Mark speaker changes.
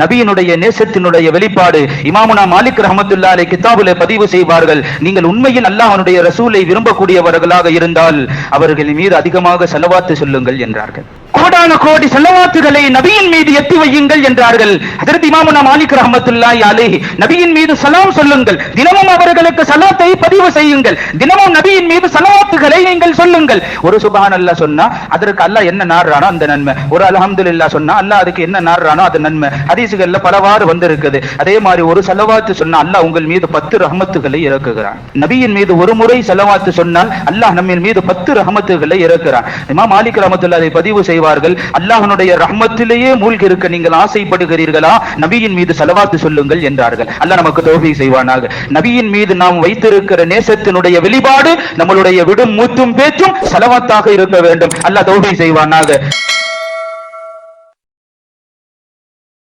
Speaker 1: நபியினுடைய நேசத்தினுடைய வெளிப்பாடு. இமாமுனா மாலிக் ரஹ்மத்துல்லாஹி அலைஹி கிதாபிலே பதிவு செய்வார்கள், நீங்கள் உண்மையில் அல்லாஹ்வுடைய ரசூலை விரும்பக்கூடியவர்களாக இருந்தால் அவர்களின் மீது அதிகமாக ஸலவாத் சொல்லுங்கள் என்றார்கள். கோடான கோடி ஸலவாத்துகளை நபியின் மீது எத்தி வையுங்கள் என்றார்கள். ஹஜ்ரத் இமாமுனா மாலிக் ரஹ்மத்துல்லாஹி அலைஹி நபியின் மீது சலாம் சொல்லுங்கள், தினமும் அவர்களுக்கு ஸலாத்தை பதிவு செய்யுங்கள், தினமும் நபியின் மீது ஸலவாத்துகளை நீங்கள் சொல்லுங்கள். ஒரு சுப்ஹானல்லாஹ் சொன்னா அதற்கு அல்லாஹ் என்ன நாடுறானோ அந்த நன்மை, ஒரு அல்ஹம்துலில்லாஹ் சொன்னா அல்லாஹ் அதுக்கு என்ன நாடுறானோ அது நன்மை. ஹதீஸ்கள்ல பலவாறு வந்திருக்குது. அதே மாதிரி ஒரு ஸலவாத் சொன்னா அல்லாஹ் உங்கள் மீது 10 ரஹ்மத்துகளை இறக்குகிறான். நபியின் மீது ஒரு முறை ஸலவாத் சொன்னால் அல்லாஹ் நம்மின் மீது 10 ரஹ்மத்துகளை இறக்குறான். இமாம் மாலிக் ரஹ்மத்துல்லாஹி பதிவு செய்வார்கள், அல்லாஹ்வுடைய ரஹ்மத்திலேயே மூழ்கி இருக்க நீங்கள் ஆசைப்படுகிறீர்களா, நபியின் மீது ஸலவாத் சொல்லுங்கள் என்றார்கள். அல்லாஹ் நமக்கு தௌஃபீக் செய்வானாக. நபியின் மீது நாம் வைத்திருக்கிற நேசத்தினுடைய வெளிப்பாடு நம்மளுடைய விடும் மூச்சும் பேச்சும் ஸலவாத்தாக இருக்க வேண்டும். அல்லாஹ் தௌஃபீக் செய்வானாக.